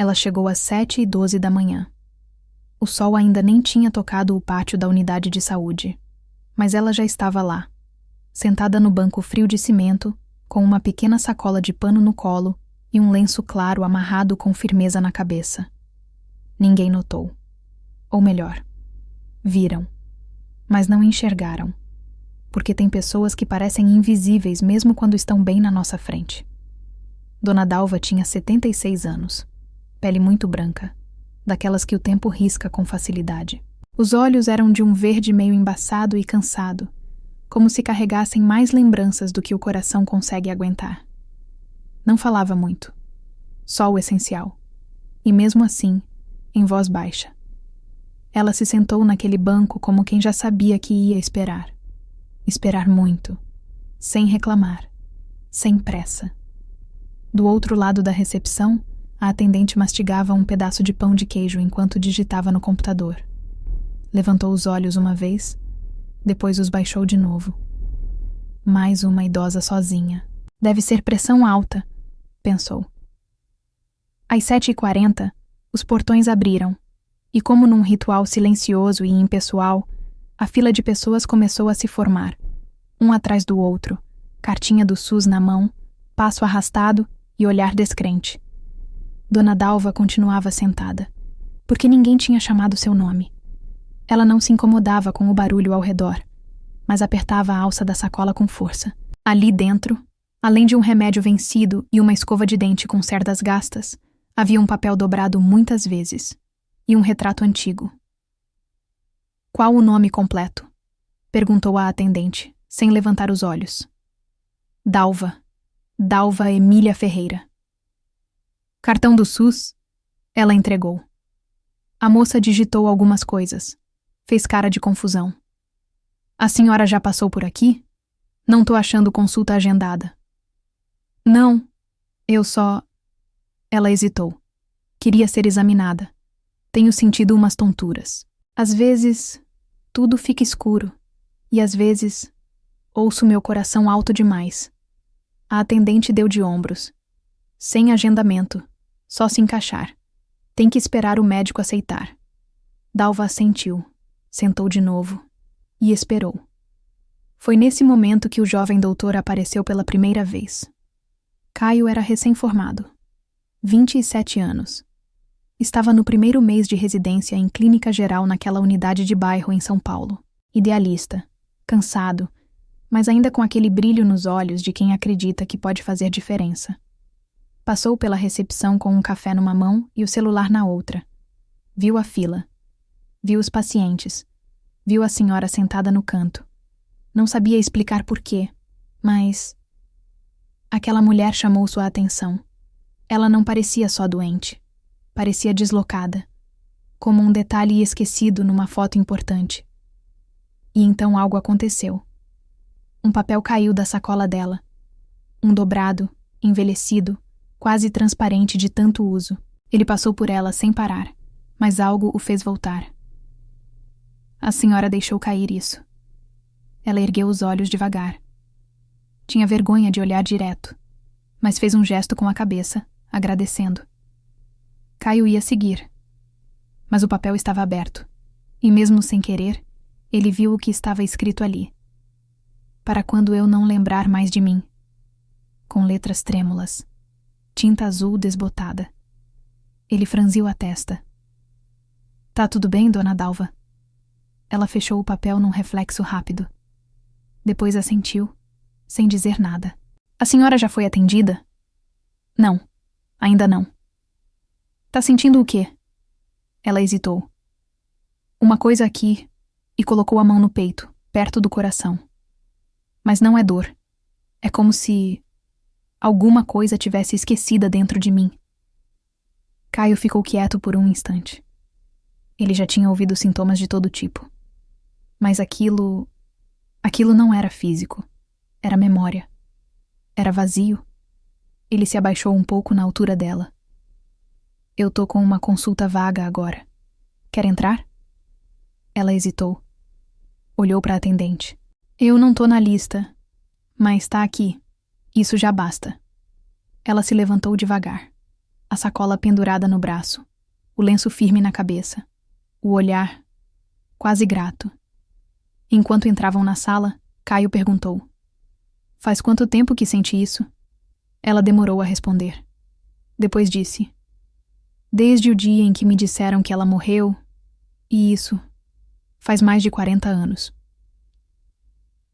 Ela chegou às 7h12 da manhã. O sol ainda nem tinha tocado o pátio da unidade de saúde, mas ela já estava lá, sentada no banco frio de cimento, com uma pequena sacola de pano no colo e um lenço claro amarrado com firmeza na cabeça. Ninguém notou. Ou melhor, viram, mas não enxergaram, porque tem pessoas que parecem invisíveis mesmo quando estão bem na nossa frente. Dona Dalva tinha 76 anos, pele muito branca, daquelas que o tempo risca com facilidade. Os olhos eram de um verde meio embaçado e cansado, como se carregassem mais lembranças do que o coração consegue aguentar. Não falava muito, só o essencial, e mesmo assim, em voz baixa. Ela se sentou naquele banco como quem já sabia que ia esperar. Esperar muito, sem reclamar, sem pressa. Do outro lado da recepção, a atendente mastigava um pedaço de pão de queijo enquanto digitava no computador. Levantou os olhos uma vez, depois os baixou de novo. Mais uma idosa sozinha. Deve ser pressão alta, pensou. Às 7h40, os portões abriram, e como num ritual silencioso e impessoal, a fila de pessoas começou a se formar, um atrás do outro, cartinha do SUS na mão, passo arrastado e olhar descrente. Dona Dalva continuava sentada, porque ninguém tinha chamado seu nome. Ela não se incomodava com o barulho ao redor, mas apertava a alça da sacola com força. Ali dentro, além de um remédio vencido e uma escova de dente com cerdas gastas, havia um papel dobrado muitas vezes e um retrato antigo. Qual o nome completo? Perguntou a atendente, sem levantar os olhos. Dalva Emília Ferreira. Cartão do SUS? Ela entregou. A moça digitou algumas coisas. Fez cara de confusão. A senhora já passou por aqui? Não tô achando consulta agendada. Não, eu só... Ela hesitou. Queria ser examinada. Tenho sentido umas tonturas. Às vezes, tudo fica escuro. E às vezes, ouço meu coração alto demais. A atendente deu de ombros. Sem agendamento. Só se encaixar. Tem que esperar o médico aceitar. Dalva assentiu. Sentou de novo. E esperou. Foi nesse momento que o jovem doutor apareceu pela primeira vez. Caio era recém-formado. 27 anos. Estava no primeiro mês de residência em clínica geral naquela unidade de bairro em São Paulo. Idealista, cansado, mas ainda com aquele brilho nos olhos de quem acredita que pode fazer diferença. Passou pela recepção com um café numa mão e o celular na outra. Viu a fila. Viu os pacientes. Viu a senhora sentada no canto. Não sabia explicar por quê, mas... Aquela mulher chamou sua atenção. Ela não parecia só doente. Parecia deslocada, como um detalhe esquecido numa foto importante. E então algo aconteceu. Um papel caiu da sacola dela. Um dobrado, envelhecido, quase transparente de tanto uso. Ele passou por ela sem parar, mas algo o fez voltar. A senhora deixou cair isso. Ela ergueu os olhos devagar. Tinha vergonha de olhar direto, mas fez um gesto com a cabeça, agradecendo. Caio ia seguir, mas o papel estava aberto, e mesmo sem querer, ele viu o que estava escrito ali. Para quando eu não lembrar mais de mim. Com letras trêmulas, tinta azul desbotada. Ele franziu a testa. Tá tudo bem, dona Dalva? Ela fechou o papel num reflexo rápido. Depois assentiu, sem dizer nada. A senhora já foi atendida? Não, ainda não. Tá sentindo o quê? Ela hesitou. Uma coisa aqui, e colocou a mão no peito, perto do coração. Mas não é dor. É como se alguma coisa tivesse esquecida dentro de mim. Caio ficou quieto por um instante. Ele já tinha ouvido sintomas de todo tipo. Mas aquilo não era físico. Era memória. Era vazio. Ele se abaixou um pouco na altura dela. Eu tô com uma consulta vaga agora. Quer entrar? Ela hesitou. Olhou para a atendente. Eu não tô na lista, mas tá aqui. Isso já basta. Ela se levantou devagar. a sacola pendurada no braço, o lenço firme na cabeça, o olhar quase grato. Enquanto entravam na sala, Caio perguntou: "Faz quanto tempo que sente isso?" Ela demorou a responder. Depois disse: "Desde o dia em que me disseram que ela morreu, e isso faz mais de 40 anos."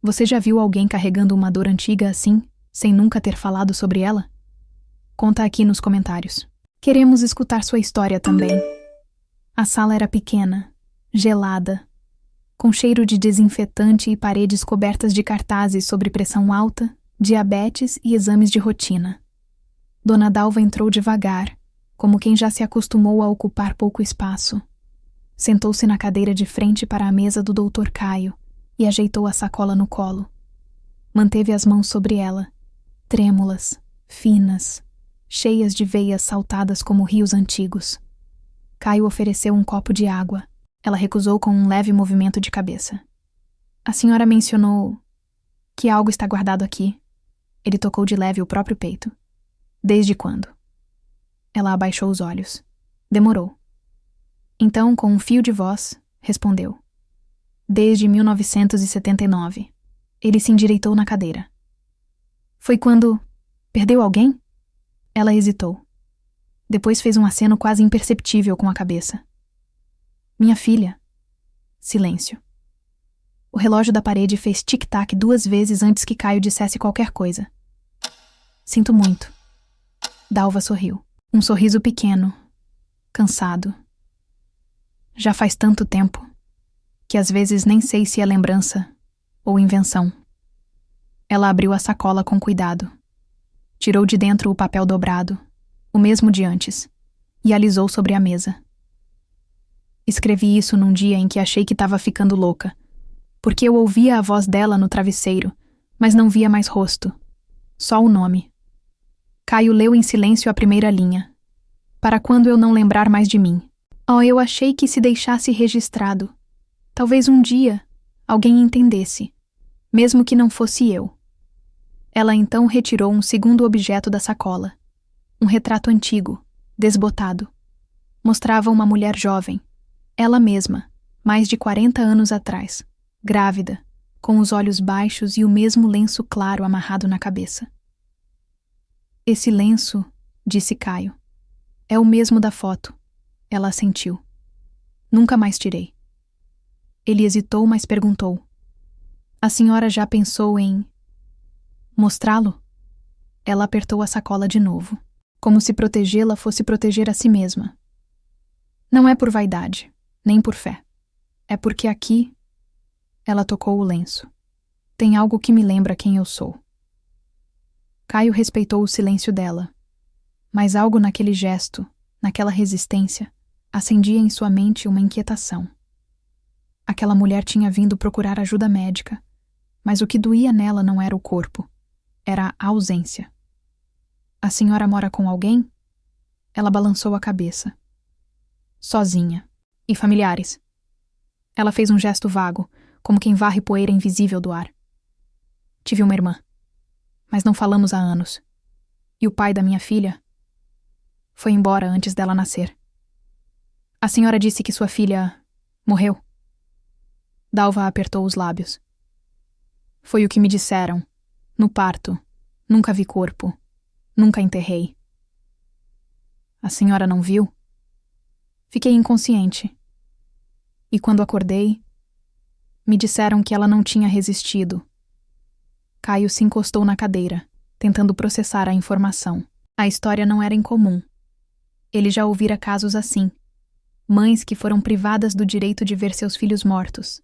"Você já viu alguém carregando uma dor antiga assim, sem nunca ter falado sobre ela? Conta aqui nos comentários. Queremos escutar sua história também." A sala era pequena, gelada, com cheiro de desinfetante e paredes cobertas de cartazes sobre pressão alta, diabetes e exames de rotina. Dona Dalva entrou devagar, como quem já se acostumou a ocupar pouco espaço. Sentou-se na cadeira de frente para a mesa do Dr. Caio e ajeitou a sacola no colo. Manteve as mãos sobre ela, trêmulas, finas, cheias de veias saltadas como rios antigos. Caio ofereceu um copo de água. Ela recusou com um leve movimento de cabeça. "A senhora mencionou que algo está guardado aqui." Ele tocou de leve o próprio peito. "Desde quando?" Ela abaixou os olhos. Demorou. Então, com um fio de voz, respondeu: "Desde 1979. Ele se endireitou na cadeira. "Foi quando perdeu alguém?" Ela hesitou. Depois fez um aceno quase imperceptível com a cabeça. "Minha filha." Silêncio. O relógio da parede fez tic-tac 2 vezes antes que Caio dissesse qualquer coisa. "Sinto muito." Dalva sorriu. Um sorriso pequeno, cansado. "Já faz tanto tempo que às vezes nem sei se é lembrança ou invenção." Ela abriu a sacola com cuidado. Tirou de dentro o papel dobrado, o mesmo de antes, e alisou sobre a mesa. "Escrevi isso num dia em que achei que estava ficando louca, porque eu ouvia a voz dela no travesseiro, mas não via mais rosto, só o nome." Caio leu em silêncio a primeira linha. "Para quando eu não lembrar mais de mim." Oh, eu achei que se deixasse registrado, talvez um dia alguém entendesse, mesmo que não fosse eu. Ela então retirou um segundo objeto da sacola. Um retrato antigo, desbotado. Mostrava uma mulher jovem, ela mesma, mais de 40 anos atrás, grávida, com os olhos baixos e o mesmo lenço claro amarrado na cabeça. "Esse lenço", disse Caio, "é o mesmo da foto." Ela assentiu. "Nunca mais tirei." Ele hesitou, mas perguntou: "A senhora já pensou em mostrá-lo?" Ela apertou a sacola de novo, como se protegê-la fosse proteger a si mesma. "Não é por vaidade, nem por fé. É porque aqui..." Ela tocou o lenço. "Tem algo que me lembra quem eu sou." Caio respeitou o silêncio dela, mas algo naquele gesto, naquela resistência, acendia em sua mente uma inquietação. Aquela mulher tinha vindo procurar ajuda médica, mas o que doía nela não era o corpo, era a ausência. "A senhora mora com alguém?" Ela balançou a cabeça. "Sozinha. E familiares?" Ela fez um gesto vago, como quem varre poeira invisível do ar. "Tive uma irmã, mas não falamos há anos. E o pai da minha filha foi embora antes dela nascer." "A senhora disse que sua filha morreu?" Dalva apertou os lábios. "Foi o que me disseram. No parto. Nunca vi corpo. Nunca enterrei." "A senhora não viu?" "Fiquei inconsciente. E quando acordei, me disseram que ela não tinha resistido." Caio se encostou na cadeira, tentando processar a informação. A história não era incomum. Ele já ouvira casos assim. Mães que foram privadas do direito de ver seus filhos mortos.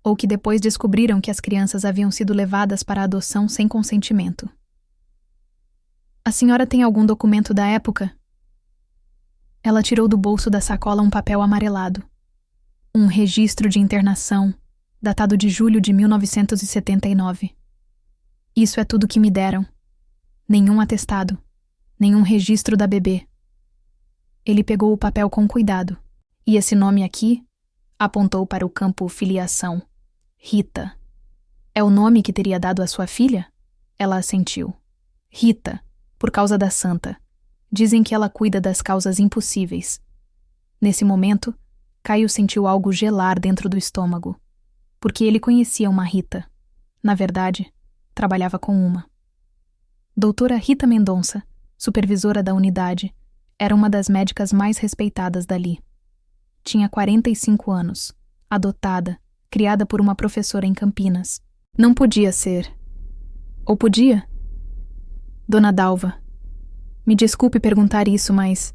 Ou que depois descobriram que as crianças haviam sido levadas para a adoção sem consentimento. "A senhora tem algum documento da época?" Ela tirou do bolso da sacola um papel amarelado. Um registro de internação, datado de julho de 1979. "Isso é tudo que me deram. Nenhum atestado, nenhum registro da bebê." Ele pegou o papel com cuidado. "E esse nome aqui?" Apontou para o campo filiação. "Rita. É o nome que teria dado à sua filha?" Ela assentiu. "Rita, por causa da santa. Dizem que ela cuida das causas impossíveis. Nesse momento, Caio sentiu algo gelar dentro do estômago, porque ele conhecia uma Rita. Na verdade, trabalhava com uma. Doutora Rita Mendonça, supervisora da unidade, era uma das médicas mais respeitadas dali. Tinha 45 anos, adotada, criada por uma professora em Campinas. Não podia ser. Ou podia? Dona Dalva, me desculpe perguntar isso, mas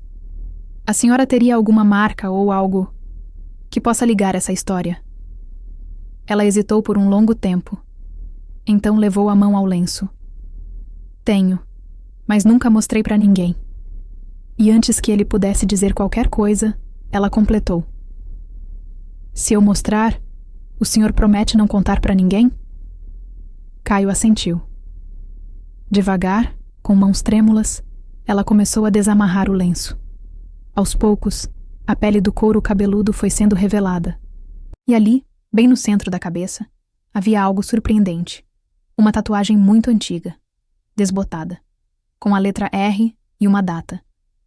a senhora teria alguma marca ou algo que possa ligar essa história? Ela hesitou por um longo tempo. Então levou a mão ao lenço. Tenho, mas nunca mostrei para ninguém. E antes que ele pudesse dizer qualquer coisa, ela completou. Se eu mostrar, o senhor promete não contar para ninguém? Caio assentiu. Devagar, com mãos trêmulas, ela começou a desamarrar o lenço. Aos poucos, a pele do couro cabeludo foi sendo revelada. E ali, bem no centro da cabeça, havia algo surpreendente. Uma tatuagem muito antiga, desbotada, com a letra R e uma data,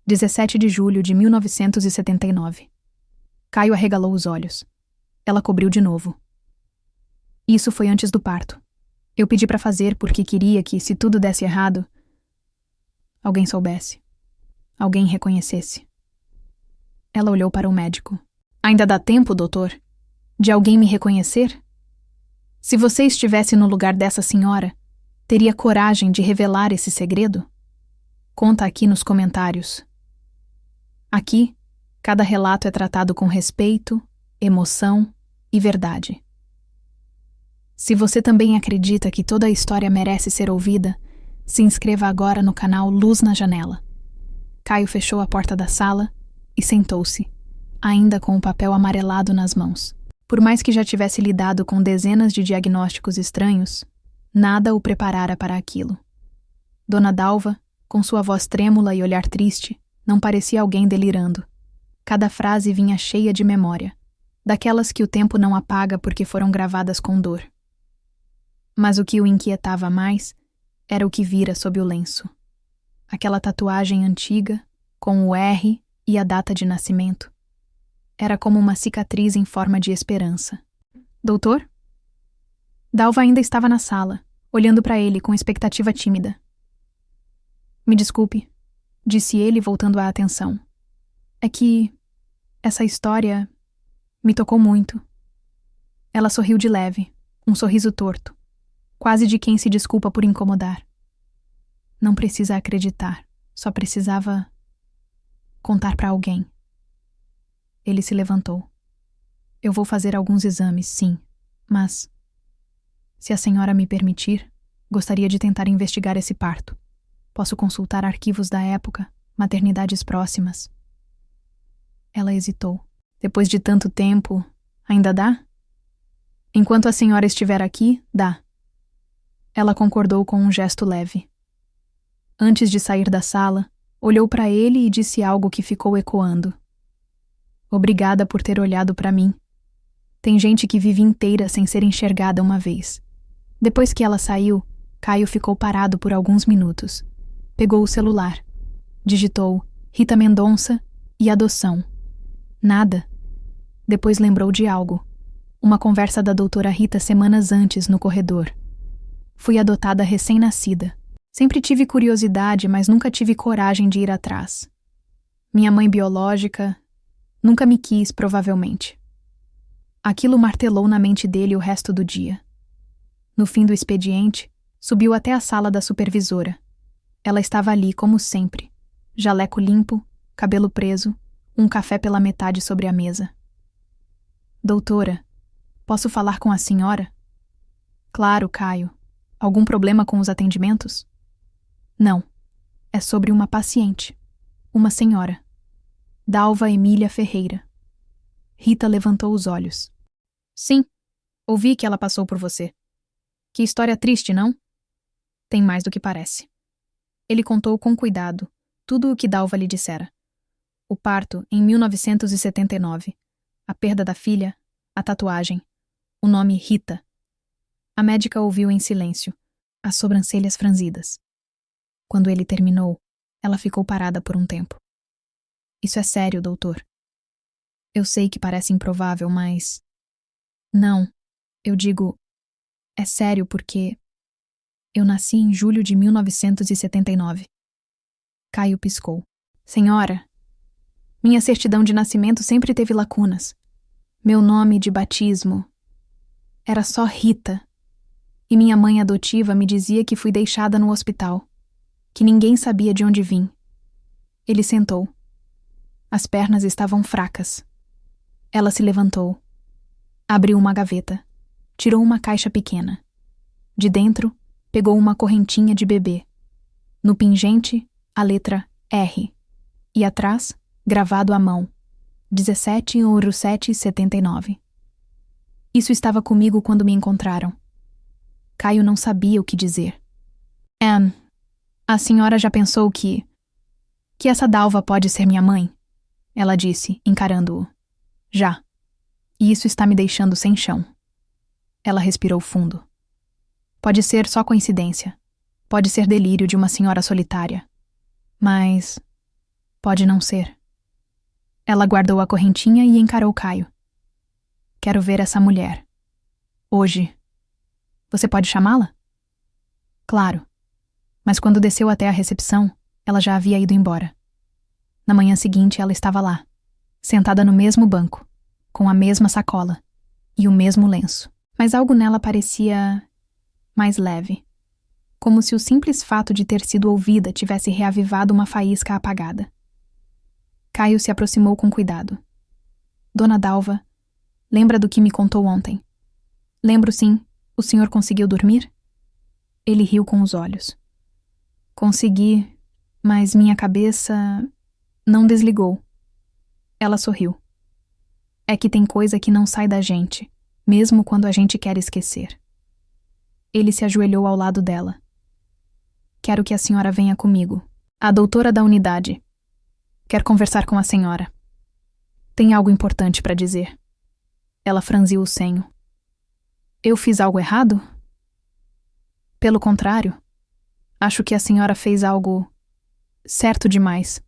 17 de julho de 1979. Caio arregalou os olhos. Ela cobriu de novo. Isso foi antes do parto. Eu pedi para fazer porque queria que, se tudo desse errado, alguém soubesse. Alguém reconhecesse. Ela olhou para o médico. Ainda dá tempo, doutor? De alguém me reconhecer? Se você estivesse no lugar dessa senhora, teria coragem de revelar esse segredo? Conta aqui nos comentários. Aqui, cada relato é tratado com respeito, emoção e verdade. Se você também acredita que toda a história merece ser ouvida, se inscreva agora no canal Luz na Janela. Caio fechou a porta da sala e sentou-se, ainda com o papel amarelado nas mãos. Por mais que já tivesse lidado com dezenas de diagnósticos estranhos, nada o preparara para aquilo. Dona Dalva, com sua voz trêmula e olhar triste, não parecia alguém delirando. Cada frase vinha cheia de memória, daquelas que o tempo não apaga porque foram gravadas com dor. Mas o que o inquietava mais era o que vira sob o lenço. Aquela tatuagem antiga, com o R e a data de nascimento. Era como uma cicatriz em forma de esperança. Doutor? Dalva ainda estava na sala, olhando para ele com expectativa tímida. Me desculpe, disse ele voltando a atenção. É que essa história me tocou muito. Ela sorriu de leve, um sorriso torto, quase de quem se desculpa por incomodar. Não precisa acreditar, só precisava contar para alguém. Ele se levantou. Eu vou fazer alguns exames, sim, mas, se a senhora me permitir, gostaria de tentar investigar esse parto. Posso consultar arquivos da época, maternidades próximas. Ela hesitou. Depois de tanto tempo, ainda dá? Enquanto a senhora estiver aqui, dá. Ela concordou com um gesto leve. Antes de sair da sala, olhou para ele e disse algo que ficou ecoando. Obrigada por ter olhado para mim. Tem gente que vive inteira sem ser enxergada uma vez. Depois que ela saiu, Caio ficou parado por alguns minutos. Pegou o celular. Digitou Rita Mendonça e adoção. Nada. Depois lembrou de algo. Uma conversa da doutora Rita semanas antes no corredor. Fui adotada recém-nascida. Sempre tive curiosidade, mas nunca tive coragem de ir atrás. Minha mãe biológica nunca me quis, provavelmente. Aquilo martelou na mente dele o resto do dia. No fim do expediente, subiu até a sala da supervisora. Ela estava ali, como sempre. Jaleco limpo, cabelo preso, um café pela metade sobre a mesa. Doutora, posso falar com a senhora? Claro, Caio. Algum problema com os atendimentos? Não. É sobre uma paciente. Uma senhora. Dalva Emília Ferreira. Rita levantou os olhos. Sim, ouvi que ela passou por você. Que história triste, não? Tem mais do que parece. Ele contou com cuidado tudo o que Dalva lhe dissera. O parto em 1979. A perda da filha, a tatuagem, o nome Rita. A médica ouviu em silêncio, as sobrancelhas franzidas. Quando ele terminou, Ela ficou parada por um tempo. Isso é sério, doutor. Eu sei que parece improvável, mas... Não, eu digo... É sério porque... Eu nasci em julho de 1979. Caio piscou. Senhora, minha certidão de nascimento sempre teve lacunas. Meu nome de batismo era só Rita. E minha mãe adotiva me dizia que fui deixada no hospital, que ninguém sabia de onde vim. Ele sentou. As pernas estavam fracas. Ela se levantou. Abriu uma gaveta. Tirou uma caixa pequena. De dentro, pegou uma correntinha de bebê. No pingente, a letra R. E atrás, gravado à mão, 17/7/79. Isso estava comigo quando me encontraram. Caio não sabia o que dizer. Anne, a senhora já pensou que essa Dalva pode ser minha mãe? Ela disse, encarando-o. Já. E isso está me deixando sem chão. Ela respirou fundo. Pode ser só coincidência. Pode ser delírio de uma senhora solitária. Mas... pode não ser. Ela guardou a correntinha e encarou Caio. Quero ver essa mulher. Hoje. Você pode chamá-la? Claro. Mas quando desceu até a recepção, ela já havia ido embora. Na manhã seguinte, ela estava lá, sentada no mesmo banco, com a mesma sacola e o mesmo lenço. Mas algo nela parecia mais leve, como se o simples fato de ter sido ouvida tivesse reavivado uma faísca apagada. Caio se aproximou com cuidado. Dona Dalva, lembra do que me contou ontem? Lembro sim. O senhor conseguiu dormir? Ele riu com os olhos. Consegui, mas minha cabeça não desligou. Ela sorriu. É que tem coisa que não sai da gente, mesmo quando a gente quer esquecer. Ele se ajoelhou ao lado dela. Quero que a senhora venha comigo. A doutora da unidade. Quer conversar com a senhora. Tem algo importante para dizer. Ela franziu o senho. Eu fiz algo errado? Pelo contrário. Acho que a senhora fez algo certo demais.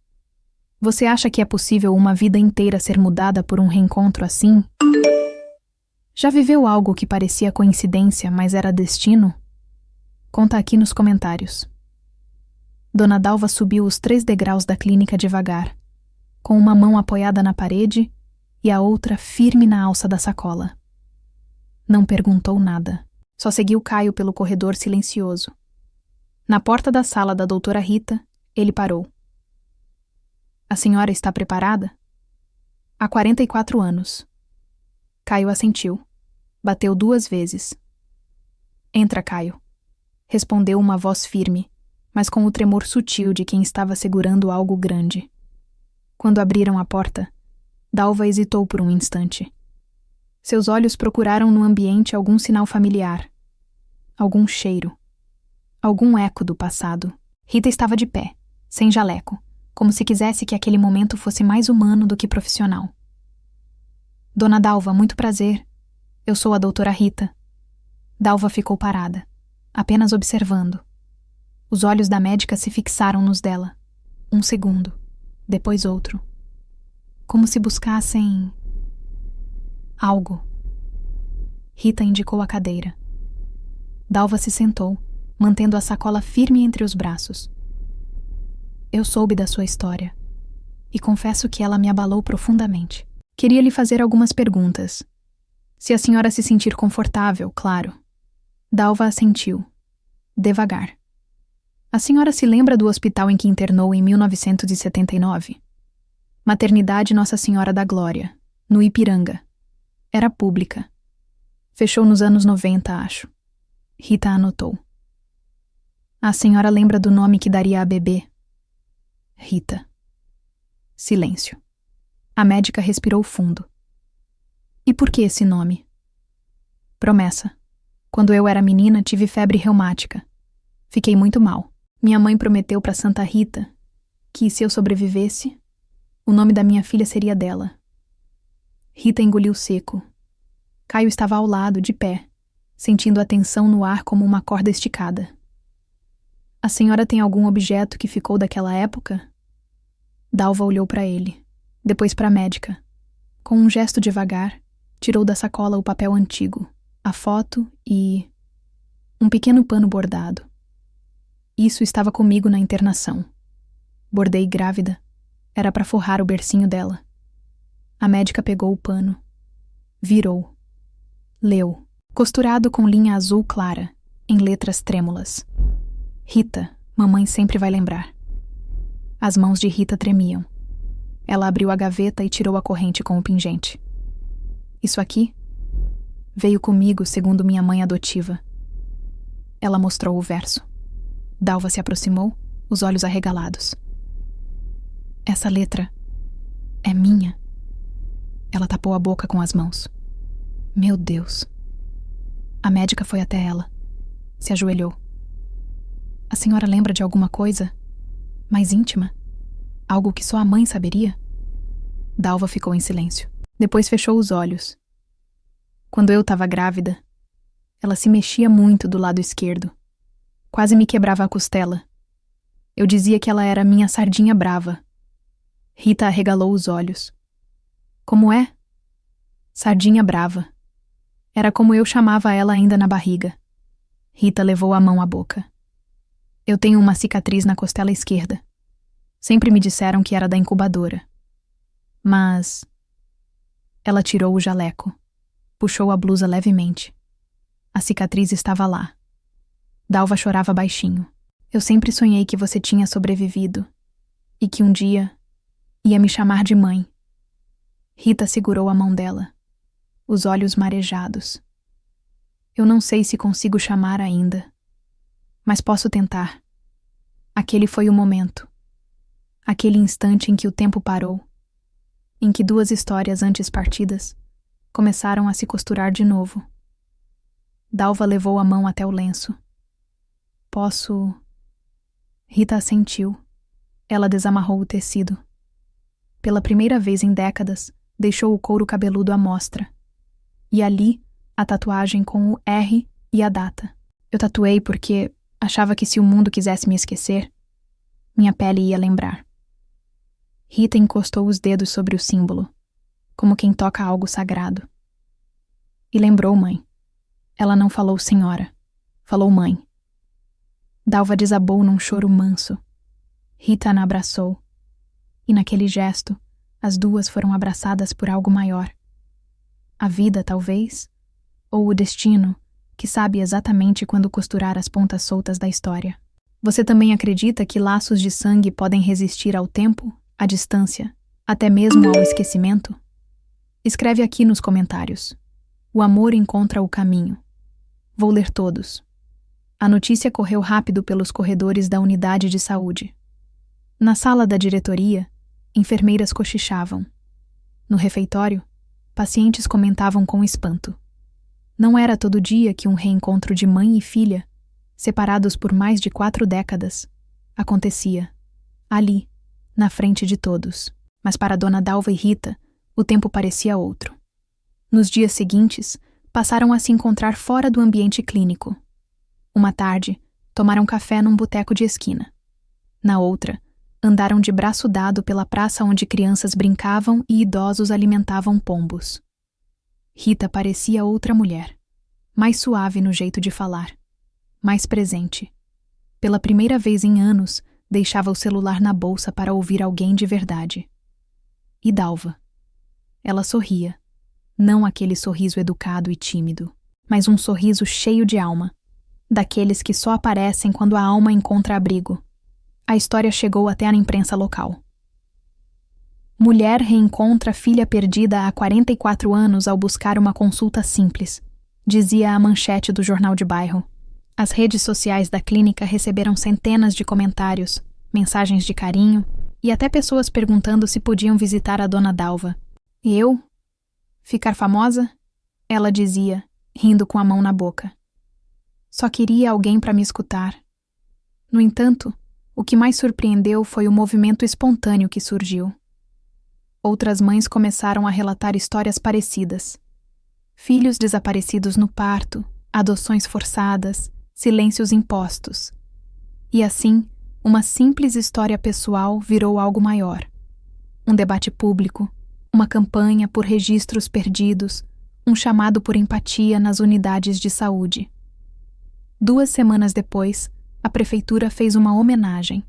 Você acha que é possível uma vida inteira ser mudada por um reencontro assim? Já viveu algo que parecia coincidência, mas era destino? Conta aqui nos comentários. Dona Dalva subiu os 3 degraus da clínica devagar, com uma mão apoiada na parede e a outra firme na alça da sacola. Não perguntou nada, só seguiu Caio pelo corredor silencioso. Na porta da sala da doutora Rita, ele parou. A senhora está preparada? Há 44 anos. Caio assentiu. Bateu 2 vezes. Entra, Caio. Respondeu uma voz firme, mas com o tremor sutil de quem estava segurando algo grande. Quando abriram a porta, Dalva hesitou por um instante. Seus olhos procuraram no ambiente algum sinal familiar, algum cheiro, algum eco do passado. Rita estava de pé, sem jaleco, como se quisesse que aquele momento fosse mais humano do que profissional. Dona Dalva, muito prazer. Eu sou a doutora Rita. Dalva ficou parada, apenas observando. Os olhos da médica se fixaram nos dela. Um segundo, depois outro. Como se buscassem... algo. Rita indicou a cadeira. Dalva se sentou, mantendo a sacola firme entre os braços. Eu soube da sua história, e confesso que ela me abalou profundamente. Queria lhe fazer algumas perguntas. Se a senhora se sentir confortável, claro. Dalva assentiu. Devagar. A senhora se lembra do hospital em que internou em 1979? Maternidade Nossa Senhora da Glória, no Ipiranga. Era pública. Fechou nos anos 90, acho. Rita anotou. A senhora lembra do nome que daria a bebê? Rita. Silêncio. A médica respirou fundo. E por que esse nome? Promessa. Quando eu era menina, tive febre reumática. Fiquei muito mal. Minha mãe prometeu para Santa Rita que, se eu sobrevivesse, o nome da minha filha seria dela. Rita engoliu seco. Caio estava ao lado, de pé, sentindo a tensão no ar como uma corda esticada. A senhora tem algum objeto que ficou daquela época? Dalva olhou para ele, depois para a médica. Com um gesto devagar, tirou da sacola o papel antigo, a foto e um pequeno pano bordado. Isso estava comigo na internação. Bordei grávida. Era para forrar o bercinho dela. A médica pegou o pano. Virou. Leu, costurado com linha azul clara, em letras trêmulas. Rita, mamãe sempre vai lembrar. As mãos de Rita tremiam. Ela abriu a gaveta e tirou a corrente com o pingente. Isso aqui veio comigo, segundo minha mãe adotiva. Ela mostrou o verso. Dalva se aproximou, os olhos arregalados. Essa letra é minha. Ela tapou a boca com as mãos. Meu Deus. A médica foi até ela. Se ajoelhou. A senhora lembra de alguma coisa mais íntima? Algo que só a mãe saberia? Dalva ficou em silêncio. Depois fechou os olhos. Quando eu estava grávida, ela se mexia muito do lado esquerdo. Quase me quebrava a costela. Eu dizia que ela era minha sardinha brava. Rita arregalou os olhos. Como é? Sardinha brava. Era como eu chamava ela ainda na barriga. Rita levou a mão à boca. Eu tenho uma cicatriz na costela esquerda. Sempre me disseram que era da incubadora. Mas... Ela tirou o jaleco. Puxou a blusa levemente. A cicatriz estava lá. Dalva chorava baixinho. Eu sempre sonhei que você tinha sobrevivido. E que um dia ia me chamar de mãe. Rita segurou a mão dela. Os olhos marejados. Eu não sei se consigo chamar ainda. Mas posso tentar. Aquele foi o momento. Aquele instante em que o tempo parou. Em que duas histórias antes partidas começaram a se costurar de novo. Dalva levou a mão até o lenço. Posso... Rita assentiu. Ela desamarrou o tecido. Pela primeira vez em décadas, deixou o couro cabeludo à mostra. E ali, a tatuagem com o R e a data. Eu tatuei porque achava que se o mundo quisesse me esquecer, minha pele ia lembrar. Rita encostou os dedos sobre o símbolo, como quem toca algo sagrado. E lembrou mãe. Ela não falou senhora, falou mãe. Dalva desabou num choro manso. Rita a abraçou. E naquele gesto, as duas foram abraçadas por algo maior. A vida, talvez, ou o destino, que sabe exatamente quando costurar as pontas soltas da história. Você também acredita que laços de sangue podem resistir ao tempo, à distância, até mesmo ao esquecimento? Escreve aqui nos comentários. O amor encontra o caminho. Vou ler todos. A notícia correu rápido pelos corredores da unidade de saúde. Na sala da diretoria, enfermeiras cochichavam. No refeitório, pacientes comentavam com espanto. Não era todo dia que um reencontro de mãe e filha, separados por mais de 4 décadas, acontecia, ali, na frente de todos. Mas para Dona Dalva e Rita, o tempo parecia outro. Nos dias seguintes, passaram a se encontrar fora do ambiente clínico. Uma tarde, tomaram café num boteco de esquina. Na outra, andaram de braço dado pela praça onde crianças brincavam e idosos alimentavam pombos. Rita parecia outra mulher, mais suave no jeito de falar, mais presente. Pela primeira vez em anos, deixava o celular na bolsa para ouvir alguém de verdade. E Dalva. Ela sorria, não aquele sorriso educado e tímido, mas um sorriso cheio de alma, daqueles que só aparecem quando a alma encontra abrigo. A história chegou até a imprensa local. Mulher reencontra filha perdida há 44 anos ao buscar uma consulta simples, dizia a manchete do jornal de bairro. As redes sociais da clínica receberam centenas de comentários, mensagens de carinho e até pessoas perguntando se podiam visitar a Dona Dalva. E eu? Ficar famosa? Ela dizia, rindo com a mão na boca. Só queria alguém para me escutar. No entanto, o que mais surpreendeu foi o movimento espontâneo que surgiu. Outras mães começaram a relatar histórias parecidas. Filhos desaparecidos no parto, adoções forçadas, silêncios impostos. E assim, uma simples história pessoal virou algo maior. Um debate público, uma campanha por registros perdidos, um chamado por empatia nas unidades de saúde. 2 semanas depois, a prefeitura fez uma homenagem.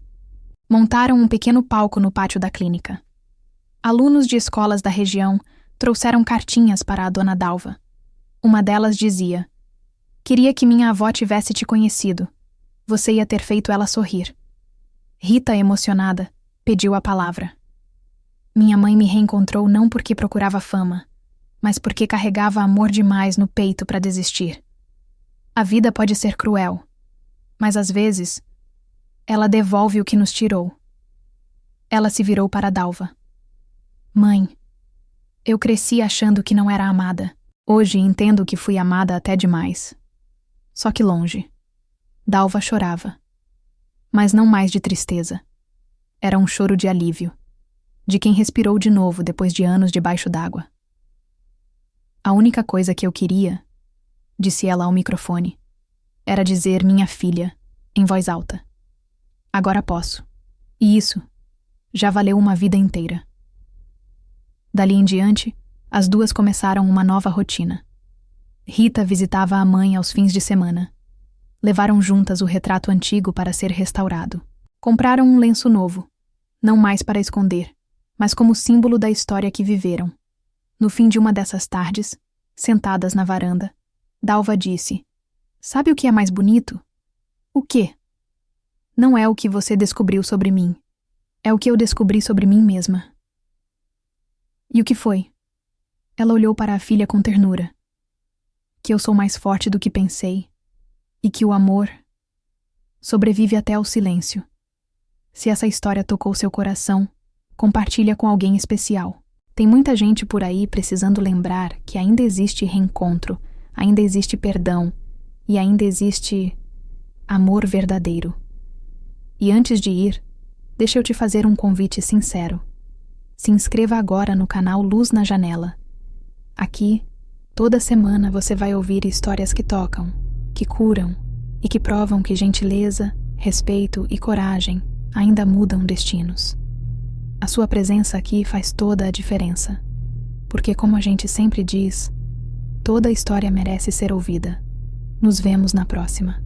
Montaram um pequeno palco no pátio da clínica. Alunos de escolas da região trouxeram cartinhas para a dona Dalva. Uma delas dizia: "Queria que minha avó tivesse te conhecido. Você ia ter feito ela sorrir." Rita, emocionada, pediu a palavra. "Minha mãe me reencontrou não porque procurava fama, mas porque carregava amor demais no peito para desistir. A vida pode ser cruel, mas às vezes ela devolve o que nos tirou." Ela se virou para Dalva. "Mãe, eu cresci achando que não era amada. Hoje entendo que fui amada até demais. Só que longe." Dalva chorava. Mas não mais de tristeza. Era um choro de alívio, de quem respirou de novo depois de anos debaixo d'água. "A única coisa que eu queria", disse ela ao microfone, "era dizer minha filha, em voz alta. Agora posso. E isso já valeu uma vida inteira." Dali em diante, as duas começaram uma nova rotina. Rita visitava a mãe aos fins de semana. Levaram juntas o retrato antigo para ser restaurado. Compraram um lenço novo, não mais para esconder, mas como símbolo da história que viveram. No fim de uma dessas tardes, sentadas na varanda, Dalva disse: "Sabe o que é mais bonito?" "O quê?" "Não é o que você descobriu sobre mim. É o que eu descobri sobre mim mesma." "E o que foi?" Ela olhou para a filha com ternura. "Que eu sou mais forte do que pensei. E que o amor sobrevive até ao silêncio. Se essa história tocou seu coração, compartilha com alguém especial. Tem muita gente por aí precisando lembrar que ainda existe reencontro, ainda existe perdão e ainda existe amor verdadeiro. E antes de ir, deixa eu te fazer um convite sincero. Se inscreva agora no canal Luz na Janela. Aqui, toda semana você vai ouvir histórias que tocam, que curam e que provam que gentileza, respeito e coragem ainda mudam destinos. A sua presença aqui faz toda a diferença, porque, como a gente sempre diz, toda história merece ser ouvida. Nos vemos na próxima.